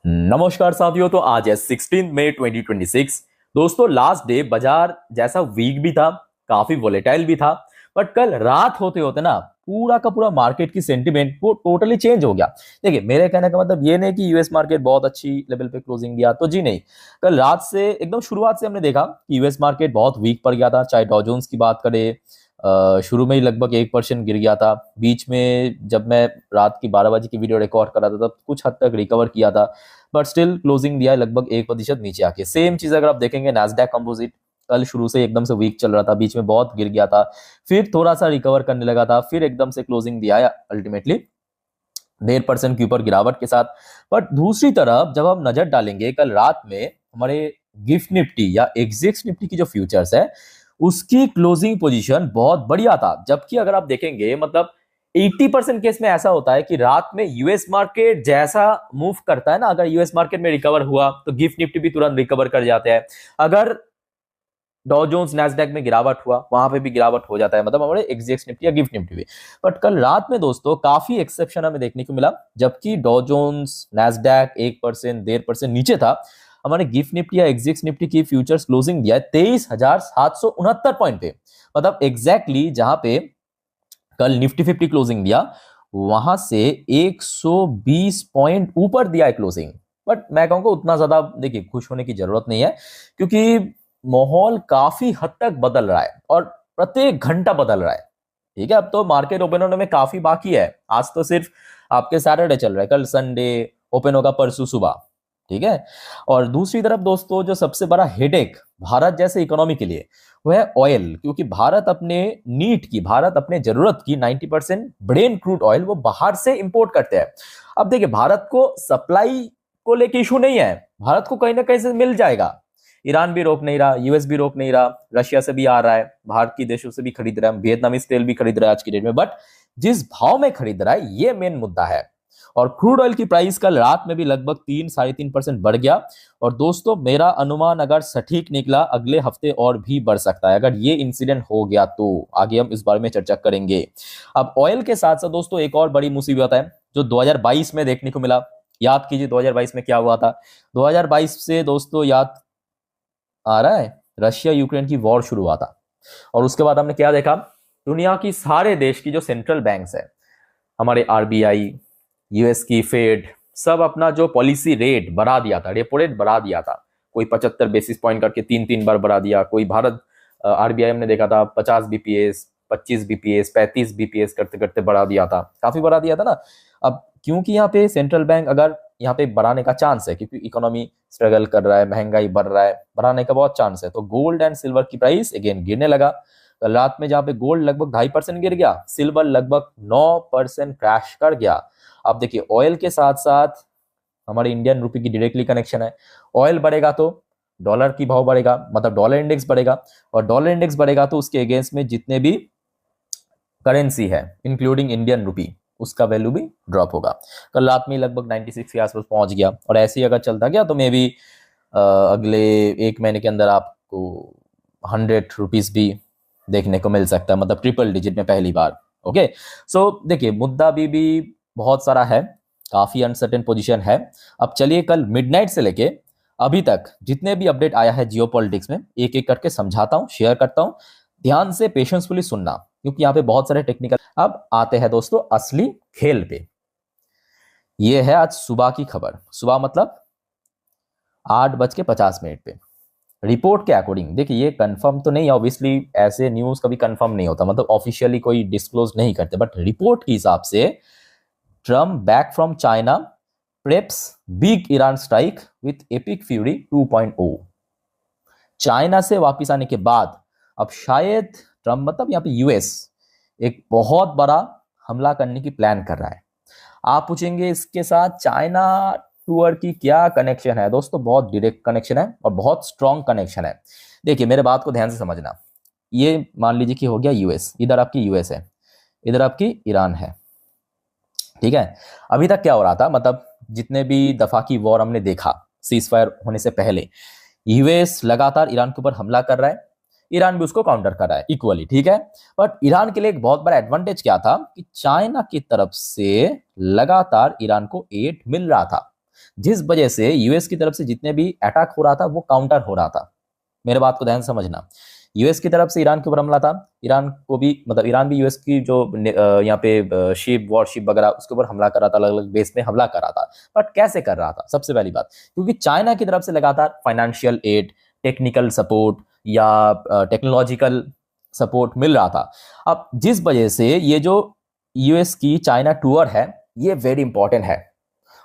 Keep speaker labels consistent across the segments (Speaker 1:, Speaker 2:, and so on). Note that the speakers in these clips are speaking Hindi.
Speaker 1: नमस्कार साथियों। तो आज है 16 मई 2026। दोस्तों लास्ट डे बाजार जैसा वीक भी था, काफी वोलेटाइल भी था। बट कल रात होते होते ना पूरा का पूरा मार्केट की सेंटिमेंट वो टोटली चेंज हो गया। देखिए मेरे कहने का मतलब ये नहीं कि यूएस मार्केट बहुत अच्छी लेवल पे क्लोजिंग दिया, तो जी नहीं। कल रात से एकदम शुरुआत से हमने देखा कि यूएस मार्केट बहुत वीक पड़ गया था। चाहे डॉ जोन्स की बात करें, शुरू में ही लगभग 1% गिर गया था। बीच में जब मैं रात की 12 बजे की वीडियो रिकॉर्ड कर रहा था तब कुछ हद तक रिकवर किया था, बट स्टिल क्लोजिंग दिया है लगभग 1% नीचे आके। सेम चीज अगर आप देखेंगे नैस्डैक कंपोजिट, कल शुरू से एकदम से वीक चल रहा था, बीच में बहुत गिर गया था, फिर थोड़ा सा रिकवर करने लगा था, फिर एकदम से क्लोजिंग दिया है अल्टीमेटली 1.5% के ऊपर गिरावट के साथ। बट दूसरी तरफ जब हम नजर डालेंगे कल रात में हमारे गिफ्ट निफ्टी या एग्जिक्स निफ्टी की जो फ्यूचर्स है उसकी क्लोजिंग पोजीशन बहुत बढ़िया था। जबकि अगर आप देखेंगे मतलब 80% केस में ऐसा होता है कि रात में यूएस मार्केट जैसा मूव करता है ना, अगर यूएस मार्केट में रिकवर हुआ तो गिफ्ट निफ्टी भी तुरंत रिकवर कर जाते हैं। अगर डॉ जोन्स नैस्डैक में गिरावट हुआ वहां पे भी गिरावट हो जाता है, मतलब हमारे एक्सजेक्स निफ्टी या गिफ्ट निफ्टी भी। बट कल रात में दोस्तों काफी एक्सेप्शन हमें देखने को मिला। जबकि डॉ जोन्स नैस्डैक 1% 1.5% नीचे था, हमारे गिफ्ट निफ्टी या एक्सजेक्स निफ्टी की फ्यूचर्स क्लोजिंग दिया है 23,769 पॉइंट पे। मतलब एग्जैक्टली जहां पे कल निफ्टी 50 क्लोजिंग दिया वहां से 120 पॉइंट ऊपर दिया है क्लोजिंग। बट मैं कहूंगा उतना ज्यादा देखिए खुश होने की जरूरत नहीं है, क्योंकि माहौल काफी हद तक बदल रहा है और प्रत्येक घंटा बदल रहा है। ठीक है, अब तो मार्केट ओपन होने में काफी बाकी है। आज तो सिर्फ आपके सैटरडे चल रहा है, कल संडे ओपन होगा परसों सुबह। ठीक है, और दूसरी तरफ दोस्तों जो सबसे बड़ा हेडेक भारत जैसे इकोनॉमी के लिए वो है ऑयल, क्योंकि भारत अपने जरूरत की 90% ब्रेन क्रूड ऑयल वो बाहर से इंपोर्ट करते हैं। अब देखिए भारत को सप्लाई को लेके इशू नहीं है, भारत को कहीं ना कहीं से मिल जाएगा। ईरान भी रोक नहीं रहा, यूएस भी रोक नहीं रहा, रशिया से भी आ रहा है, बाहर की देशों से भी खरीद रहा है, वियतनामीज तेल भी खरीद रहा है आज की डेट में। बट जिस भाव में खरीद रहा है ये मेन मुद्दा है। और क्रूड ऑयल की प्राइस कल रात में भी लगभग 3 साढ़े 3% बढ़ गया। और दोस्तों मेरा अनुमान अगर सटीक निकला अगले हफ्ते और भी बढ़ सकता है। अगर ये इंसिडेंट हो गया तो आगे हम इस बारे में चर्चा करेंगे। अब ऑयल के साथ साथ दोस्तों एक और बड़ी मुसीबत है जो 2022 में देखने को मिला। याद कीजिए 2022 में क्या हुआ था। 2022 से दोस्तों याद आ रहा है, रशिया यूक्रेन की वॉर शुरू हुआ था। और उसके बाद हमने क्या देखा, दुनिया की सारे देश की जो सेंट्रल बैंक्स है, हमारे आरबीआई, यूएस की फेड, सब अपना जो पॉलिसी रेट बढ़ा दिया था, रेपो रेट बढ़ा दिया था। कोई 75 बेसिस पॉइंट करके 3 बार बढ़ा दिया। कोई भारत आरबीआई हमने देखा था 50 बीपीएस, 25 बीपीएस, 35 बीपीएस करते करते बढ़ा दिया था, काफी बढ़ा दिया था ना। अब क्योंकि यहाँ पे सेंट्रल बैंक अगर यहाँ पे बढ़ाने का चांस है, क्योंकि इकोनॉमी स्ट्रगल कर रहा है, महंगाई बढ़ रहा है, बढ़ाने का बहुत चांस है, तो गोल्ड एंड सिल्वर की प्राइस अगेन गिरने लगा। कल रात में जहां पे गोल्ड लगभग 2.5% गिर गया, सिल्वर लगभग 9% क्रैश कर गया। अब देखिए ऑयल के साथ साथ हमारे इंडियन रुपए की डायरेक्टली कनेक्शन है। ऑयल बढ़ेगा तो डॉलर की भाव बढ़ेगा, मतलब डॉलर इंडेक्स बढ़ेगा, और डॉलर इंडेक्स बढ़ेगा तो उसके अगेंस्ट में जितने भी करेंसी है इंक्लूडिंग इंडियन रुपी उसका वैल्यू भी ड्रॉप होगा। कल रात में लगभग 96 के आसपास पहुंच गया, और ऐसे ही अगर चलता गया तो मे बी अगले 1 महीने के अंदर आपको 100 रुपीज भी देखने को मिल सकता है, मतलब ट्रिपल डिजिट में पहली बार। ओके, सो देखिए मुद्दा भी बहुत सारा है, काफी अनसर्टेन पोजीशन है। अब चलिए कल मिडनाइट से लेके अभी तक जितने भी अपडेट आया है जियोपॉलिटिक्स में एक एक करके समझाता हूं, शेयर करता हूं। ध्यान से पेशेंसफुली सुनना, क्योंकि यहाँ पे बहुत सारे टेक्निकल। अब आते हैं दोस्तों असली खेल पे। ये है आज सुबह की खबर, सुबह मतलब 8:50 पे। रिपोर्ट के अकॉर्डिंग देखिए ये कंफर्म तो नहीं, ऑब्वियसली ऐसे न्यूज कभी कंफर्म नहीं होता, मतलब ऑफिशियली कोई डिस्क्लोज नहीं करते, बट रिपोर्ट के हिसाब से Trump back from China preps big Iran strike with epic fury 2.0। China से वापिस आने के बाद अब शायद ट्रम्प मतलब यहाँ पे यूएस एक बहुत बड़ा हमला करने की प्लान कर रहा है। आप पूछेंगे इसके साथ चाइना टूर की क्या कनेक्शन है। दोस्तों बहुत डायरेक्ट कनेक्शन है और बहुत स्ट्रॉन्ग कनेक्शन है। देखिए मेरे बात को ध्यान से समझना। ये मान लीजिए कि हो गया यूएस, इधर आपकी यूएस है, इधर आपकी ईरान है। ठीक है, अभी तक क्या हो रहा था, मतलब जितने भी दफा की वॉर हमने देखा सीज फायर होने से पहले, यूएस लगातार ईरान के ऊपर हमला कर रहा है, ईरान भी उसको काउंटर कर रहा है इक्वली। ठीक है, बट ईरान के लिए एक बहुत बड़ा एडवांटेज क्या था कि चाइना की तरफ से लगातार ईरान को एड मिल रहा था। जिस वजह से यूएस की तरफ से जितने भी अटैक हो रहा था वो काउंटर हो रहा था। मेरे बात को ध्यान से समझना, यूएस की तरफ से ईरान के ऊपर हमला था, ईरान को भी मतलब ईरान भी यूएस की जो यहाँ पे शिप वॉरशिप वगैरह उसके ऊपर हमला कर रहा था, अलग अलग बेस में हमला कर रहा था। बट कैसे कर रहा था? सबसे पहली बात, क्योंकि चाइना की तरफ से लगातार फाइनेंशियल एड, टेक्निकल सपोर्ट या टेक्नोलॉजिकल सपोर्ट मिल रहा था। अब जिस वजह से ये जो यूएस की चाइना टूर है ये वेरी इंपॉर्टेंट है।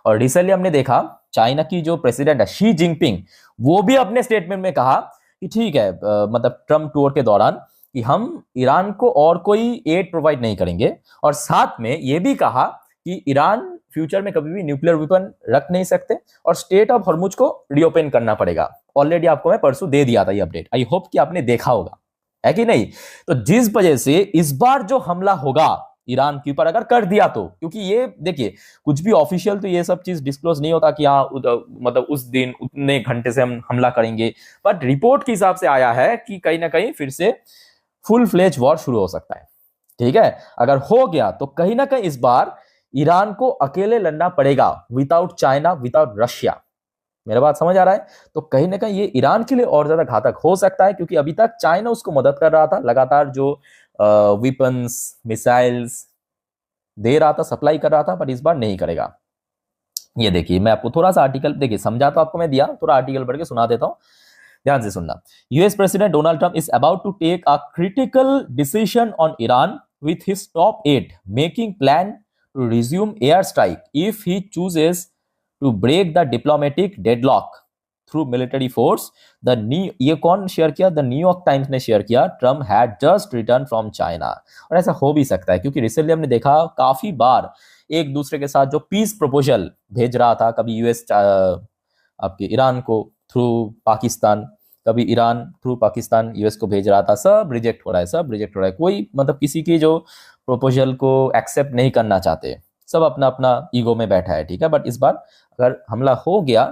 Speaker 1: और रिसेंटली हमने देखा चाइना की जो प्रेसिडेंट है शी जिनपिंग, वो भी अपने स्टेटमेंट में कहा कि ठीक है मतलब ट्रम्प टूर के दौरान कि हम ईरान को और कोई एड प्रोवाइड नहीं करेंगे, और साथ में ये भी कहा कि ईरान फ्यूचर में कभी भी न्यूक्लियर वेपन रख नहीं सकते और स्टेट ऑफ हॉर्मुज को रीओपन करना पड़ेगा। ऑलरेडी आपको मैं परसों दे दिया था ये अपडेट, आई होप कि आपने देखा होगा, है कि नहीं? तो जिस वजह से इस बार जो हमला होगा ईरान के ऊपर अगर कर दिया तो, क्योंकि ये देखिए कुछ भी ऑफिशियल तो ये सब चीज डिस्क्लोज नहीं होता कि हाँ मतलब उस दिन उतने घंटे से हम हमला करेंगे, बट रिपोर्ट के हिसाब से आया है कि कहीं ना कहीं फिर से फुल फ्लेज वॉर शुरू हो सकता है। ठीक है, अगर हो गया तो कहीं ना कहीं इस बार ईरान को अकेले लड़ना पड़ेगा, विदाउट चाइना, विदाउट रशिया। मेरा बात समझ आ रहा है? तो कहीं ना कहीं ये ईरान के लिए और ज्यादा घातक हो सकता है, क्योंकि अभी तक चाइना उसको मदद कर रहा था, लगातार जो वेपन्स मिसाइल्स दे रहा था, सप्लाई कर रहा था, बट इस बार नहीं करेगा। ये देखिए मैं आपको थोड़ा सा आर्टिकल, देखिए समझा तो आपको मैं दिया, थोड़ा आर्टिकल पढ़ के सुना देता हूं, ध्यान से सुनना। US president Donald Trump is about to take a critical decision on Iran with his top aide making plan to resume airstrike if he chooses to break the diplomatic deadlock through military force। ये कौन शेयर किया? द न्यूयॉर्क टाइम्स ने शेयर किया। Trump had just return from China. और ऐसा हो भी सकता है क्योंकि रिसेंटली हमने देखा काफी बार एक दूसरे के साथ जो पीस प्रपोजल भेज रहा था, कभी यूएस आपके ईरान को थ्रू पाकिस्तान, कभी ईरान थ्रू पाकिस्तान यूएस को भेज रहा था, सब रिजेक्ट हो रहा है, सब रिजेक्ट हो रहा है। कोई मतलब किसी की जो प्रपोजल को एक्सेप्ट नहीं करना चाहते, सब अपना अपना ईगो में बैठा है। ठीक है, बट इस बार अगर हमला हो गया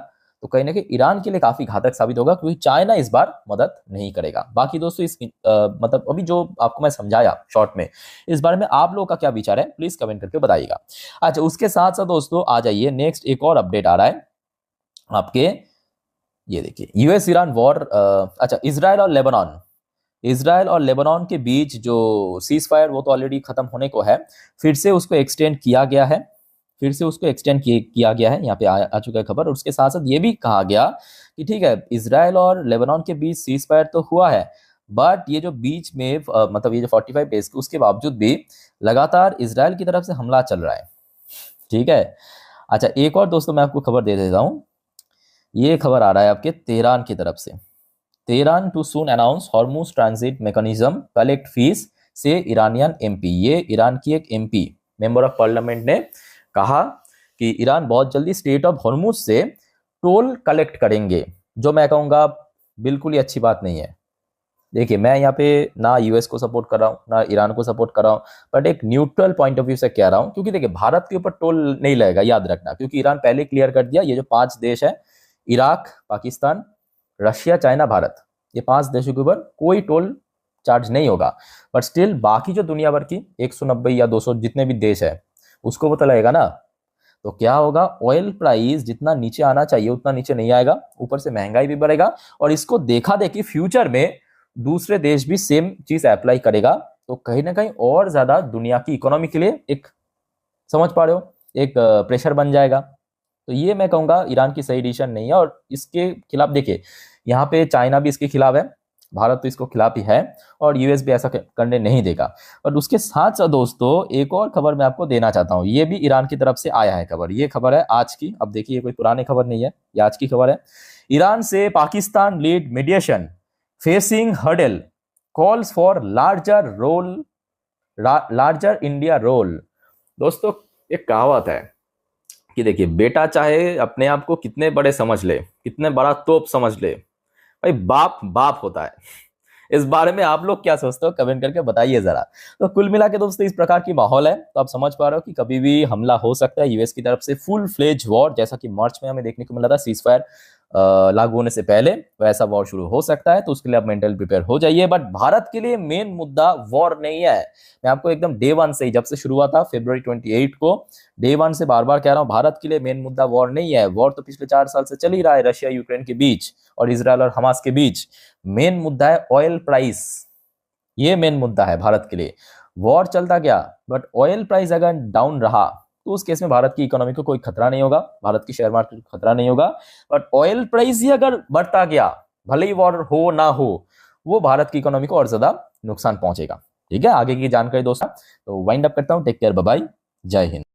Speaker 1: तो कहीं ना कहीं ईरान के लिए काफी घातक साबित होगा, क्योंकि चाइना इस बार मदद नहीं करेगा। बाकी दोस्तों इस मतलब अभी जो आपको मैं समझाया शॉर्ट में, इस बारे में आप लोगों का क्या विचार है प्लीज कमेंट करके बताइएगा। अच्छा, उसके साथ साथ दोस्तों आ जाइए, नेक्स्ट एक और अपडेट आ रहा है आपके, ये देखिए यूएस ईरान वॉर। अच्छा, इजराइल और लेबनान के बीच जो सीज फायर वो तो ऑलरेडी खत्म होने को है, फिर से उसको एक्सटेंड किया गया है, किया गया है, यहाँ पे आ चुका है खबर। और उसके साथ साथ ये भी कहा गया कि ठीक है इजराइल और लेबनान के बीच सीज फायर तो हुआ है, बट ये जो बीच में मतलब ये जो 45 डेज के, उसके बावजूद भी लगातार इजराइल की तरफ से हमला चल रहा है। ठीक है, अच्छा एक और दोस्तों मैं आपको खबर दे देता हूँ, ये खबर आ रहा है आपके तेहरान की तरफ से। Tehran too soon announce Hormuz transit mechanism collect fees से ईरानियन एमपी। ये ईरान की एक एमपी मेंबर ऑफ पार्लियामेंट ने कहा कि ईरान बहुत जल्दी स्टेट ऑफ हॉर्मुज से टोल कलेक्ट करेंगे, जो मैं कहूँगा बिल्कुल ही अच्छी बात नहीं है। देखिए मैं यहाँ पे ना यूएस को सपोर्ट कर रहा हूँ ना ईरान को सपोर्ट कर रहा हूँ, बट एक न्यूट्रल पॉइंट ऑफ व्यू से कह रहा हूँ, क्योंकि देखिए भारत के ऊपर टोल नहीं लगेगा, याद रखना, क्योंकि ईरान पहले क्लियर कर दिया, ये जो 5 देश है Iraq, Pakistan, Russia, China, Bharat, ये 5 देशों के ऊपर कोई टोल चार्ज नहीं होगा। बट स्टिल बाकी जो दुनिया भर की 190 या 200 जितने भी देश है उसको वो तो लगेगा ना। तो क्या होगा, ऑयल प्राइस जितना नीचे आना चाहिए उतना नीचे नहीं आएगा, ऊपर से महंगाई भी बढ़ेगा, और इसको देखा देखी फ्यूचर में दूसरे देश भी सेम चीज अप्लाई करेगा। तो कहीं ना कहीं और ज्यादा दुनिया की इकोनॉमी के लिए एक, समझ पा रहे हो, एक प्रेशर बन जाएगा। तो ये मैं कहूँगा ईरान की सही डिसीजन नहीं है। और इसके खिलाफ देखिए यहाँ पे चाइना भी इसके खिलाफ है, भारत तो इसको खिलाफ ही है, और यूएस भी ऐसा करने नहीं देगा। और उसके साथ साथ दोस्तों एक और खबर मैं आपको देना चाहता हूँ, ये भी ईरान की तरफ से आया है खबर। ये खबर है आज की, अब देखिए कोई पुरानी खबर नहीं है, ये आज की खबर है। ईरान से Pakistan lead mediation facing hurdle, calls for larger India role. दोस्तों एक कहावत है कि देखिए बेटा चाहे अपने आप को कितने बड़े समझ ले, कितने बड़ा तोप समझ ले, भाई बाप बाप होता है। इस बारे में आप लोग क्या सोचते हो कमेंट करके बताइए जरा। तो कुल मिला के दोस्तों इस प्रकार की माहौल है, तो आप समझ पा रहे हो कि कभी भी हमला हो सकता है यूएस की तरफ से, फुल फ्लेज वॉर, जैसा कि मार्च में हमें देखने को मिला था सीज फायर लागू होने से पहले वैसा वॉर शुरू हो सकता है, तो उसके लिए आप मेंटली प्रिपेयर हो जाइए। बट भारत के लिए मेन मुद्दा वॉर नहीं है। मैं आपको एकदम डे वन से ही, जब से शुरू हुआ था February 28 को, डे वन से बार बार कह रहा हूं, भारत के लिए मेन मुद्दा वॉर नहीं है। वॉर तो पिछले 4 साल से चल ही रहा है, रशिया यूक्रेन के बीच और इजराइल और हमास के बीच। मेन मुद्दा है ऑयल प्राइस, ये मेन मुद्दा है भारत के लिए। वॉर चलता गया बट ऑयल प्राइस अगर डाउन रहा तो उस केस में भारत की इकोनॉमी को कोई खतरा नहीं होगा, भारत की शेयर मार्केट को खतरा नहीं होगा। बट ऑयल प्राइस ही अगर बढ़ता गया, भले ही वॉर हो ना हो, वो भारत की इकोनॉमी को और ज्यादा नुकसान पहुंचेगा। ठीक है, आगे की जानकारी दोस्तों तो वाइंड अप करता हूं। टेक केयर, बाय बाय, जय हिंद।